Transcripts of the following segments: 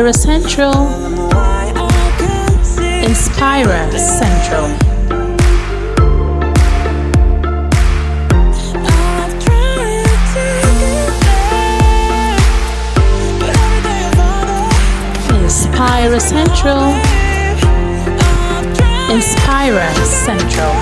Inspira Central. Inspira Central. Inspira Central. Inspira Central.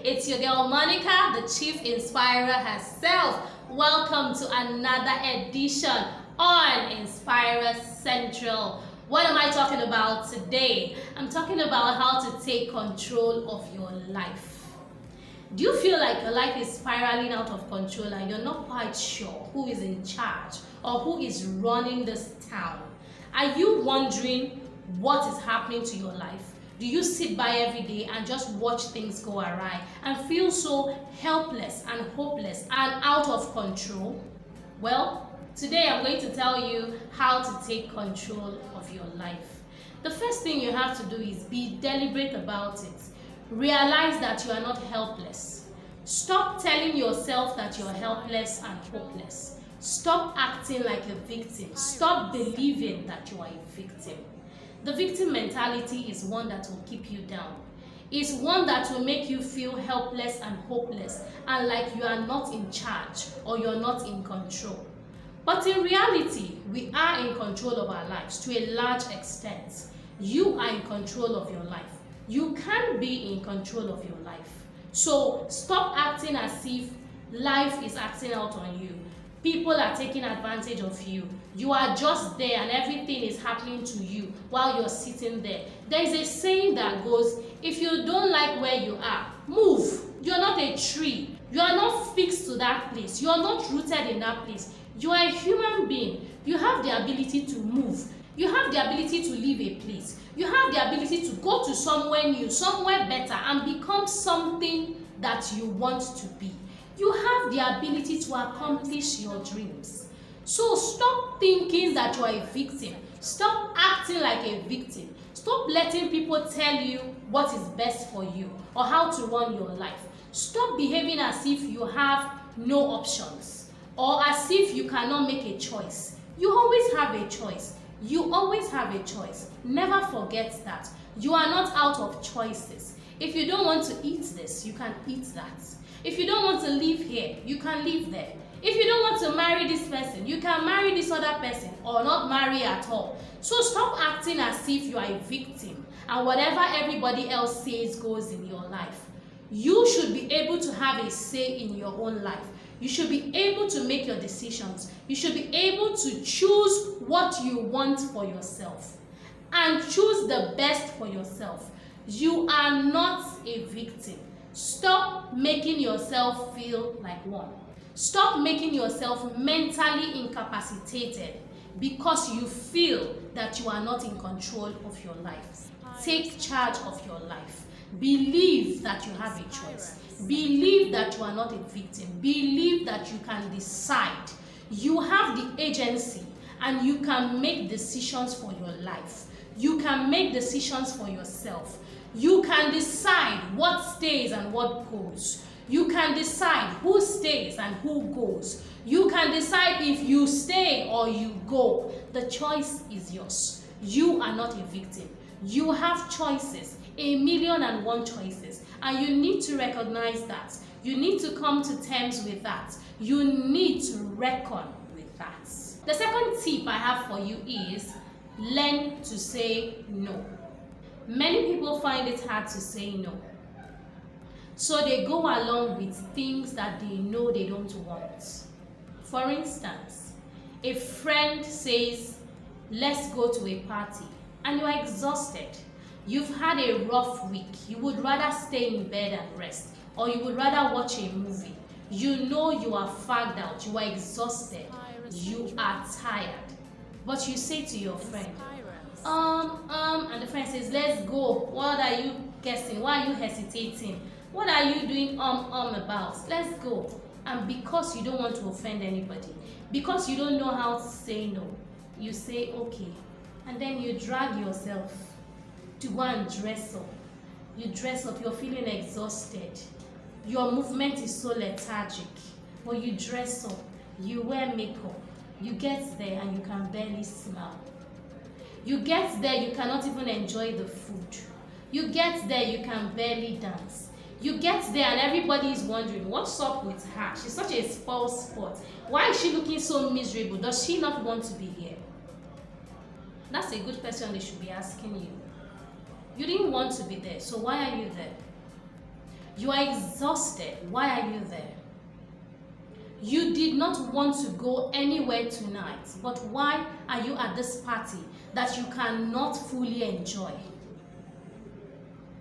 It's your girl Monica, the Chief Inspirer herself. Welcome to another edition on Inspira Central. What am I talking about today? I'm talking about how to take control of your life. Do you feel like your life is spiraling out of control and you're not quite sure who is in charge or who is running this town? Are you wondering what is happening to your life? Do you sit by every day and just watch things go awry and feel so helpless and hopeless and out of control? Well, today I'm going to tell you how to take control of your life. The first thing you have to do is be deliberate about it. Realize that you are not helpless. Stop telling yourself that you're helpless and hopeless. Stop acting like a victim. Stop believing that you are a victim. The victim mentality is one that will keep you down. It's one that will make you feel helpless and hopeless and like you are not in charge or you're not in control. But in reality, we are in control of our lives to a large extent. You are in control of your life. You can be in control of your life. So stop acting as if life is acting out on you. People are taking advantage of you. You are just there and everything is happening to you while you're sitting there. There is a saying that goes, if you don't like where you are, move. You're not a tree. You are not fixed to that place. You are not rooted in that place. You are a human being. You have the ability to move. You have the ability to leave a place. You have the ability to go to somewhere new, somewhere better, and become something that you want to be. You have the ability to accomplish your dreams. So stop thinking that you are a victim. Stop acting like a victim. Stop letting people tell you what is best for you or how to run your life. Stop behaving as if you have no options or as if you cannot make a choice. You always have a choice. You always have a choice. Never forget that. You are not out of choices. If you don't want to eat this, you can eat that. If you don't want to live here, you can live there. If you don't want to marry this person, you can marry this other person or not marry at all. So stop acting as if you are a victim and whatever everybody else says goes in your life. You should be able to have a say in your own life. You should be able to make your decisions. You should be able to choose what you want for yourself and choose the best for yourself. You are not a victim. Stop making yourself feel like one. Stop making yourself mentally incapacitated because you feel that you are not in control of your life. Take charge of your life. Believe that you have a choice. Believe that you are not a victim. Believe that you can decide. You have the agency and you can make decisions for your life. You can make decisions for yourself. You can decide what stays and what goes. You can decide who stays and who goes. You can decide if you stay or you go. The choice is yours. You are not a victim. You have choices, 1,000,001 choices, and you need to recognize that. You need to come to terms with that. You need to reckon with that. The second tip I have for you is learn to say no. Many people find it hard to say no. So they go along with things that they know they don't want. For instance, a friend says, let's go to a party, and you are exhausted. You've had a rough week. You would rather stay in bed and rest, or you would rather watch a movie. You know you are fagged out, you are exhausted, you are tired. But you say to your friend, and the friend says, let's go. What are you guessing? Why are you hesitating? What are you doing about? Let's go. And because you don't want to offend anybody, because you don't know how to say no, you say okay, and then you drag yourself to go and dress up. You dress up, you're feeling exhausted. Your movement is so lethargic, but you dress up, you wear makeup, you get there and you can barely smile. You get there, you cannot even enjoy the food. You get there, you can barely dance. You get there and everybody is wondering, what's up with her? She's such a spoiled sport. Why is she looking so miserable? Does she not want to be here? That's a good question they should be asking you. You didn't want to be there, so why are you there? You are exhausted. Why are you there? You did not want to go anywhere tonight, but why are you at this party that you cannot fully enjoy?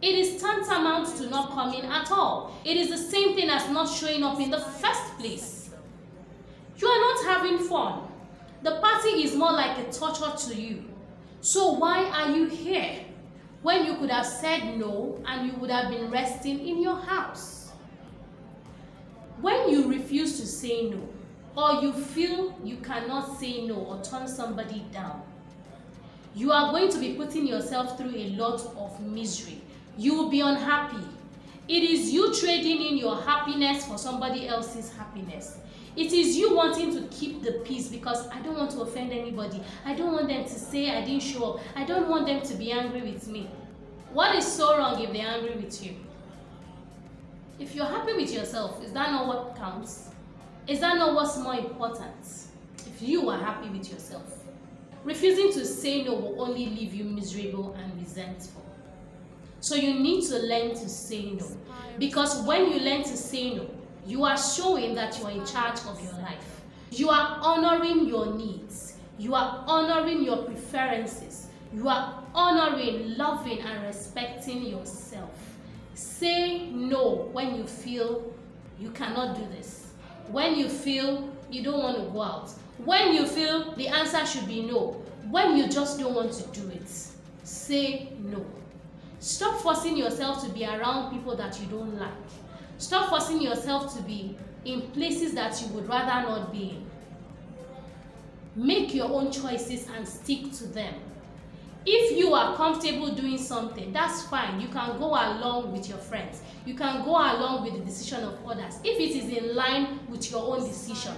It is tantamount to not coming at all. It is the same thing as not showing up in the first place. You are not having fun. The party is more like a torture to you. So why are you here when you could have said no and you would have been resting in your house? When you refuse to say no, or you feel you cannot say no or turn somebody down, you are going to be putting yourself through a lot of misery. You will be unhappy. It is you trading in your happiness for somebody else's happiness. It is you wanting to keep the peace because I don't want to offend anybody. I don't want them to say I didn't show up. I don't want them to be angry with me. What is so wrong if they're angry with you? If you're happy with yourself, is that not what counts? Is that not what's more important? If you are happy with yourself. Refusing to say no will only leave you miserable and resentful. So you need to learn to say no. Because when you learn to say no, you are showing that you are in charge of your life. You are honoring your needs. You are honoring your preferences. You are honoring, loving, and respecting yourself. Say no when you feel you cannot do this. When you feel you don't want to go out. When you feel the answer should be no. When you just don't want to do it. Say no. Stop forcing yourself to be around people that you don't like. Stop forcing yourself to be in places that you would rather not be in. Make your own choices and stick to them. If you are comfortable doing something, that's fine. You can go along with your friends. You can go along with the decision of others if it is in line with your own decision.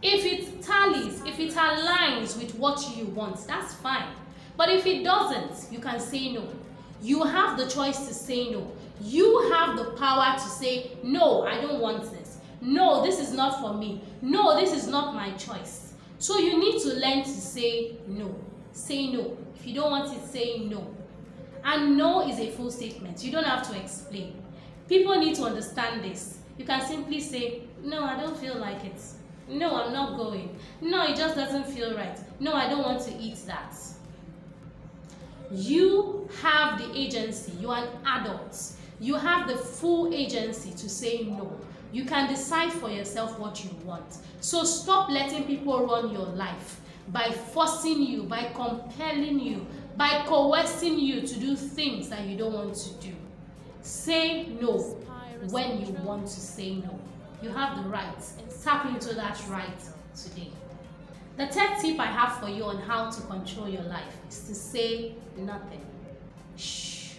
If it tallies, if it aligns with what you want, that's fine. But if it doesn't, you can say no. You have the choice to say no. You have the power to say, no, I don't want this. No, this is not for me. No, this is not my choice. So you need to learn to say no. Say no. If you don't want it, say no. And no is a full statement. You don't have to explain. People need to understand this. You can simply say, no, I don't feel like it. No, I'm not going. No, it just doesn't feel right. No, I don't want to eat that. You have the agency. You are an adult. You have the full agency to say no. You can decide for yourself what you want. So stop letting people run your life by forcing you, by compelling you, by coercing you to do things that you don't want to do. Say no when you want to say no. You have the right. Tap into that right today. The third tip I have for you on how to control your life is to say nothing. Shh.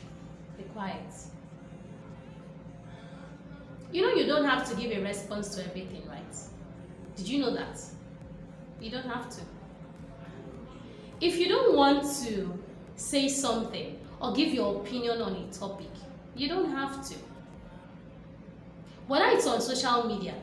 Be quiet. You know you don't have to give a response to everything, right? Did you know that? You don't have to. If you don't want to say something or give your opinion on a topic, you don't have to. Whether it's on social media,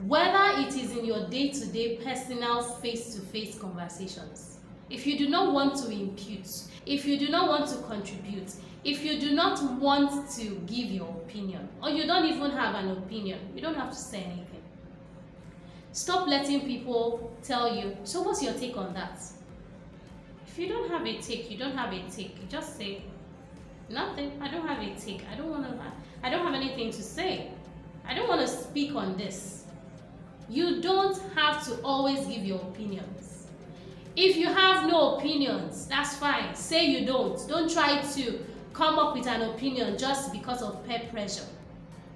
whether it is in your day-to-day personal face-to-face conversations, if you do not want to impute, if you do not want to contribute, if you do not want to give your opinion, or you don't even have an opinion, you don't have to say anything. Stop letting people tell you, so what's your take on that? If you don't have a take, you don't have a take. You just say, nothing, I don't have a take. I don't have anything to say. I don't want to speak on this. You don't have to always give your opinions. If you have no opinions, that's fine. Say you don't. Don't try to come up with an opinion just because of peer pressure.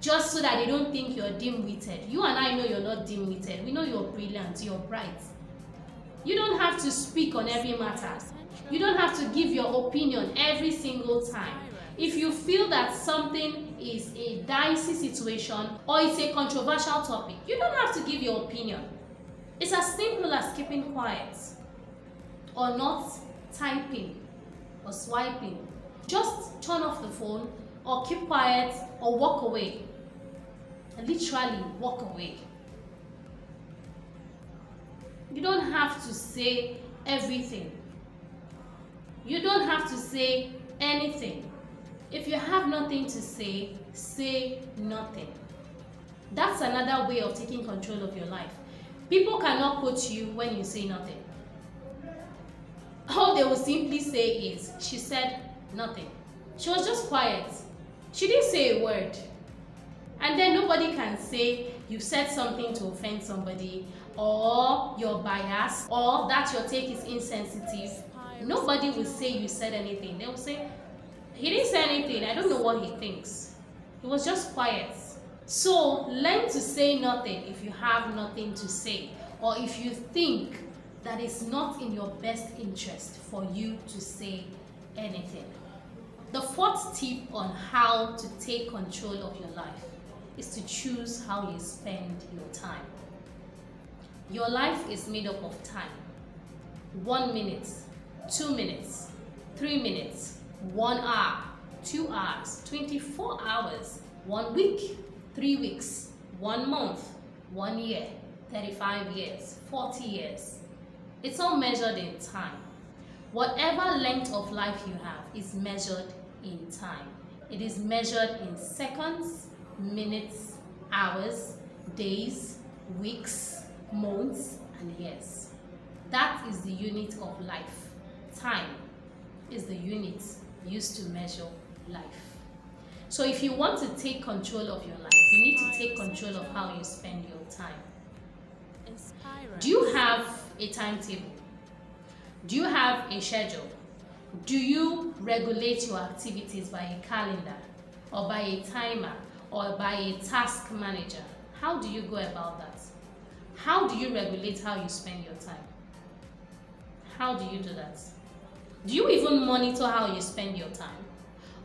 Just so that they don't think you're dim-witted. You and I know you're not dim-witted. We know you're brilliant, you're bright. You don't have to speak on every matter. You don't have to give your opinion every single time. If you feel that something is a dicey situation or it's a controversial topic, you don't have to give your opinion. It's as simple as keeping quiet or not typing or swiping. Just turn off the phone or keep quiet or walk away. Literally walk away. You don't have to say everything. You don't have to say anything. If you have nothing to say nothing. That's another way of taking control of your life. People cannot quote you when you say nothing. All they will simply say is, she said nothing. She was just quiet. She didn't say a word. And then nobody can say you said something to offend somebody, or you're biased, or that your take is insensitive. Nobody will say you said anything. They will say, he didn't say anything. I don't know what he thinks. He was just quiet. So learn to say nothing if you have nothing to say, or if you think that it's not in your best interest for you to say anything. The fourth tip on how to take control of your life is to choose how you spend your time. Your life is made up of time. 1 minute, 2 minutes, 3 minutes, 1 hour, 2 hours, 24 hours, 1 week, 3 weeks, 1 month, 1 year, 35 years, 40 years. It's all measured in time. Whatever length of life you have is measured in time. It is measured in seconds, minutes, hours, days, weeks, months, and years. That is the unit of life. Time is the unit used to measure life. So if you want to take control of your life, you need to take control of how you spend your time. Do you have a timetable? Do you have a schedule? Do you regulate your activities by a calendar, or by a timer, or by a task manager? How do you go about that? How do you regulate how you spend your time? How do you do that? Do you even monitor how you spend your time?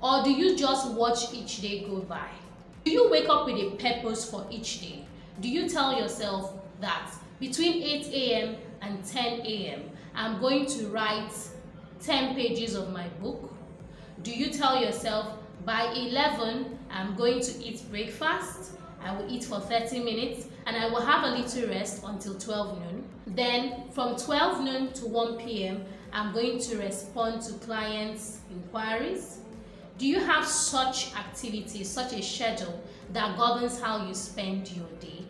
Or do you just watch each day go by? Do you wake up with a purpose for each day? Do you tell yourself that between 8 a.m. and 10 a.m. I'm going to write 10 pages of my book? Do you tell yourself by 11 I'm going to eat breakfast, I will eat for 30 minutes, and I will have a little rest until 12 noon. Then from 12 noon to 1 p.m. I'm going to respond to clients' inquiries? Do you have such activities, such a schedule that governs how you spend your day?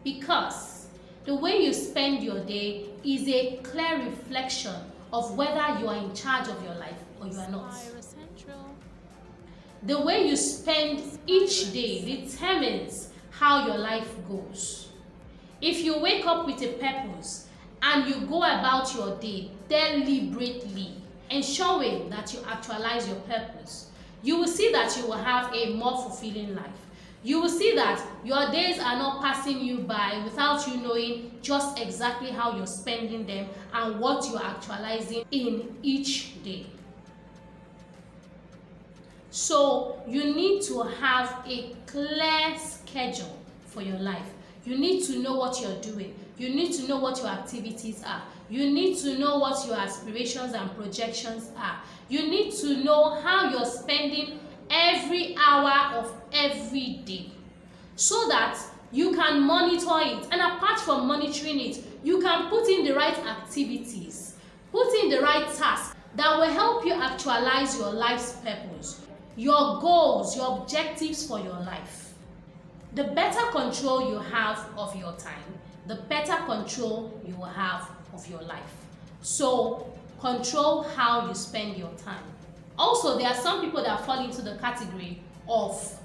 Because the way you spend your day is a clear reflection of whether you are in charge of your life or you are not. The way you spend each day determines how your life goes. If you wake up with a purpose and you go about your day deliberately, ensuring that you actualize your purpose, you will see that you will have a more fulfilling life. You will see that your days are not passing you by without you knowing just exactly how you're spending them and what you're actualizing in each day. So you need to have a clear schedule for your life. You need to know what you're doing. You need to know what your activities are. You need to know what your aspirations and projections are. You need to know how you're spending every hour of every day, so that you can monitor it. And apart from monitoring it, you can put in the right activities, put in the right tasks that will help you actualize your life's purpose, your goals, your objectives for your life. The better control you have of your time, the better control you will have of your life. So control how you spend your time. Also, there are some people that fall into the category of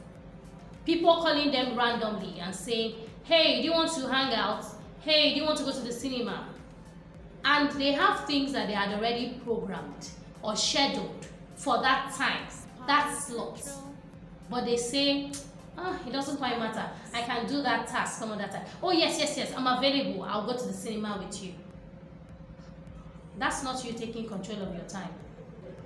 people calling them randomly and saying, hey, do you want to hang out? Hey, do you want to go to the cinema? And they have things that they had already programmed or scheduled for that time, that slot. But they say, it doesn't quite matter. I can do that task some other time. Oh, yes, I'm available. I'll go to the cinema with you. That's not you taking control of your time.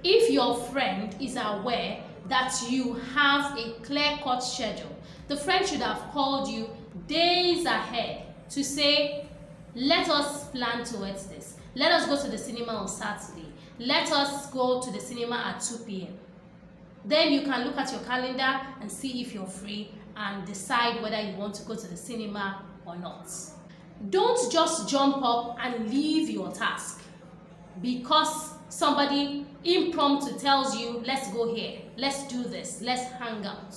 If your friend is aware that you have a clear-cut schedule, the friend should have called you days ahead to say, let us plan towards this. Let us go to the cinema on Saturday. Let us go to the cinema at 2 p.m. Then you can look at your calendar and see if you're free and decide whether you want to go to the cinema or not. Don't just jump up and leave your task because somebody impromptu tells you, let's go here, let's do this, let's hang out.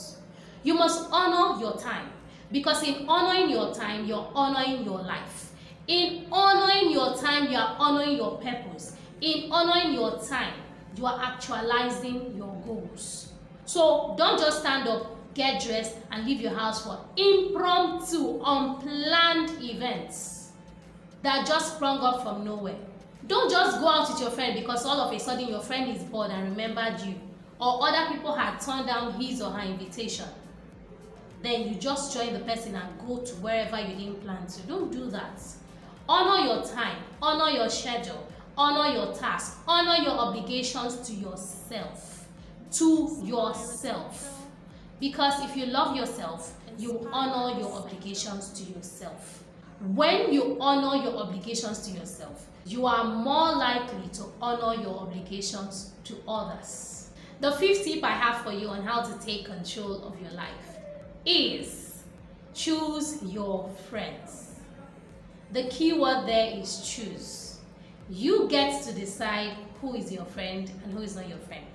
You must honor your time, because in honoring your time, you're honoring your life. In honoring your time, you are honoring your purpose. In honoring your time, you are actualizing your goals. So don't just stand up, get dressed, and leave your house for impromptu, unplanned events that just sprung up from nowhere. Don't just go out with your friend because all of a sudden your friend is bored and remembered you, or other people had turned down his or her invitation. Then you just join the person and go to wherever you didn't plan to. Don't do that. Honor your time, honor your schedule, honor your task, honor your obligations to yourself. To yourself. Because if you love yourself, you honor your obligations to yourself. When you honor your obligations to yourself, you are more likely to honor your obligations to others. The fifth tip I have for you on how to take control of your life is choose your friends. The key word there is choose. You get to decide who is your friend and who is not your friend.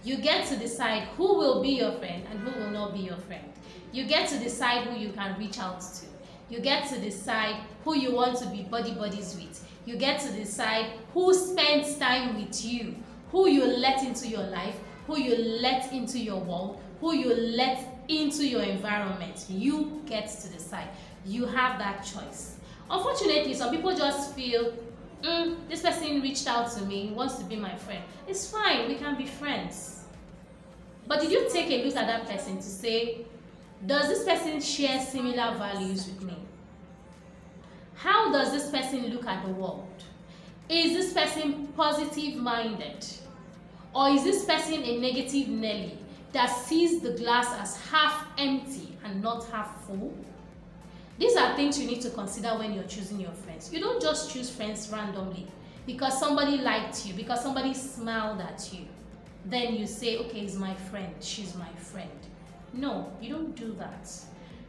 You get to decide who will be your friend and who will not be your friend. You get to decide who you can reach out to. You get to decide who you want to be buddies with. You get to decide who spends time with you, who you let into your life, who you let into your world, who you let into your environment. You get to decide. You have that choice. Unfortunately, some people just feel, this person reached out to me, wants to be my friend. It's fine, we can be friends. But did you take a look at that person to say, does this person share similar values with me? How does this person look at the world? Is this person positive-minded? Or is this person a negative Nelly that sees the glass as half empty and not half full? These are things you need to consider when you're choosing your friends. You don't just choose friends randomly because somebody liked you, because somebody smiled at you. Then you say, okay, he's my friend, she's my friend. No, you don't do that.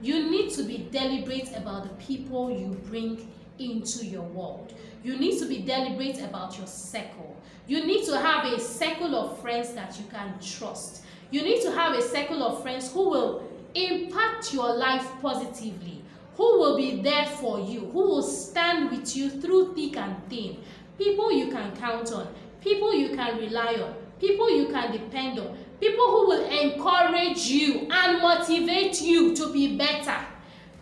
You need to be deliberate about the people you bring into your world. You need to be deliberate about your circle. You need to have a circle of friends that you can trust. You need to have a circle of friends who will impact your life positively, who will be there for you, who will stand with you through thick and thin. People you can count on, people you can rely on, people you can depend on, people who will encourage you and motivate you to be better.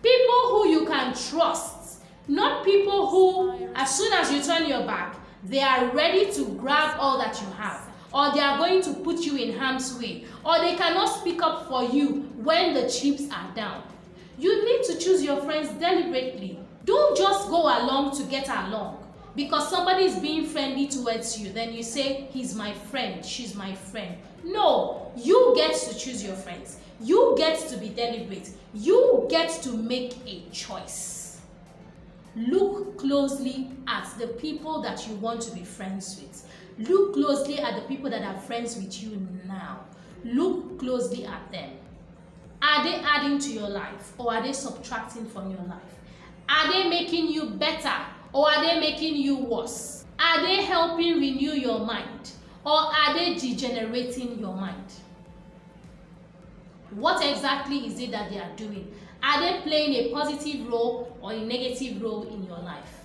People who you can trust, not people who, as soon as you turn your back, they are ready to grab all that you have, or they are going to put you in harm's way, or they cannot speak up for you when the chips are down. You need to choose your friends deliberately. Don't just go along to get along. Because somebody is being friendly towards you, then you say, he's my friend, she's my friend. No, you get to choose your friends. You get to be deliberate. You get to make a choice. Look closely at the people that you want to be friends with. Look closely at the people that are friends with you now. Look closely at them. Are they adding to your life, or are they subtracting from your life? Are they making you better, or are they making you worse? Are they helping renew your mind, or are they degenerating your mind? What exactly is it that they are doing? Are they playing a positive role or a negative role in your life?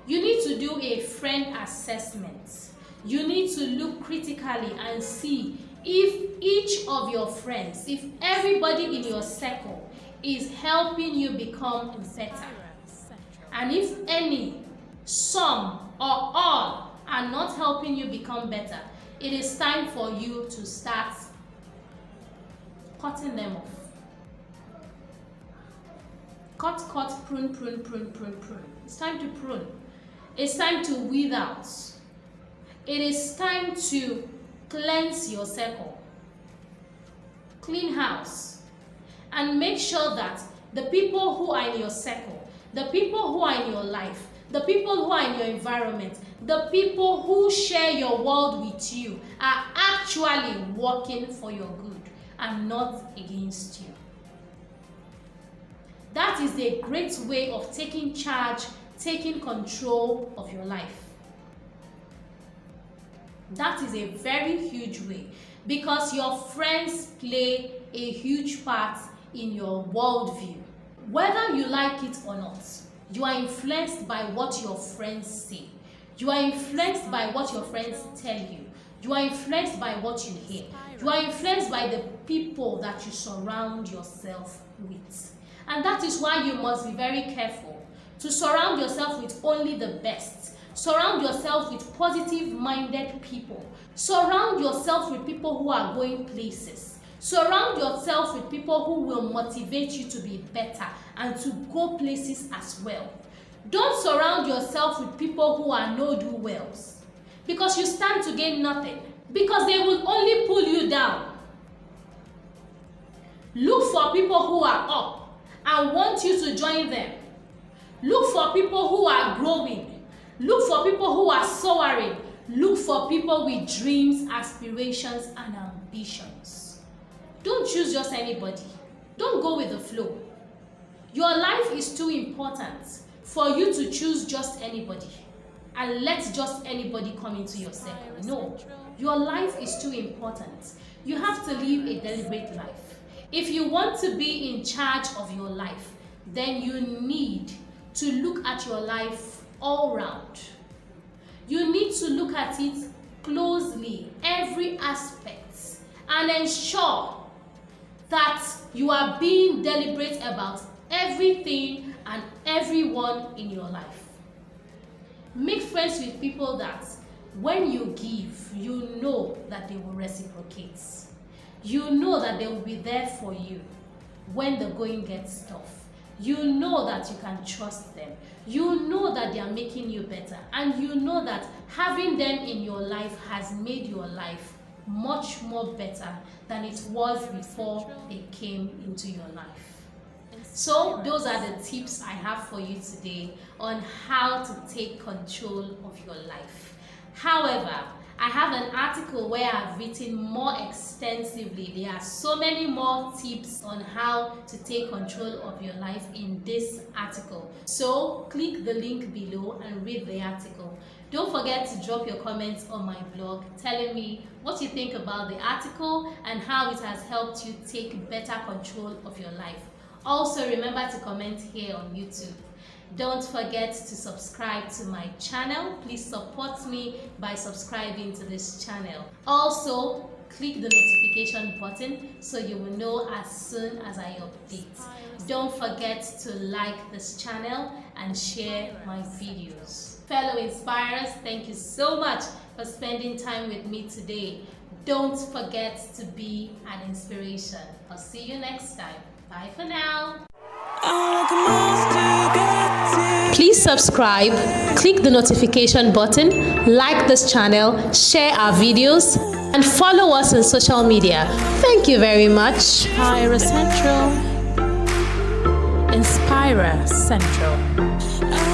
You need to do a friend assessment. You need to look critically and see if each of your friends, if everybody in your circle is helping you become better. And if any, some, or all are not helping you become better, it is time for you to start cutting them off. Cut, prune. It's time to prune. It's time to weed out. it is time to cleanse your circle, clean house, and make sure that the people who are in your circle, the people who are in your life, the people who are in your environment, the people who share your world with you are actually working for your good and not against you. That is a great way of taking charge, taking control of your life. That is a very huge way, because your friends play a huge part in your worldview. Whether you like it or not, you are influenced by what your friends say. You are influenced by what your friends tell you. You are influenced by what you hear. You are influenced by the people that you surround yourself with. And that is why you must be very careful to surround yourself with only the best. Surround yourself with positive-minded people. Surround yourself with people who are going places. Surround yourself with people who will motivate you to be better and to go places as well. Don't surround yourself with people who are no-do-wells, because you stand to gain nothing, because they will only pull you down. Look for people who are up and want you to join them. Look for people who are growing. Look for people who are soaring. Look for people with dreams, aspirations, and ambitions. Don't choose just anybody. Don't go with the flow. Your life is too important for you to choose just anybody and let just anybody come into your circle. No, your life is too important. You have to live a deliberate life. If you want to be in charge of your life, then you need to look at your life all round. You need to look at it closely, every aspect, and ensure that you are being deliberate about everything and everyone in your life. Make friends with people that when you give, you know that they will reciprocate. You know that they will be there for you when the going gets tough. You know that you can trust them. You know that they are making you better. And you know that having them in your life has made your life much more better than it was before they came into your life. So those are the tips I have for you today on how to take control of your life. However, I have an article where I've written more extensively. There are so many more tips on how to take control of your life in this article. So click the link below and read the article. Don't forget to drop your comments on my blog telling me what you think about the article and how it has helped you take better control of your life. Also, remember to comment here on YouTube. Don't forget to subscribe to my channel. Please support me by subscribing to this channel. Also, click the notification button so you will know as soon as I update. Don't forget to like this channel and share my videos. Fellow inspirers, thank you so much for spending time with me today. Don't forget to be an inspiration. I'll see you next time. Bye for now. Please subscribe, click the notification button, like this channel, share our videos, and follow us on social media. Thank you very much. Inspira Central. Inspira Central.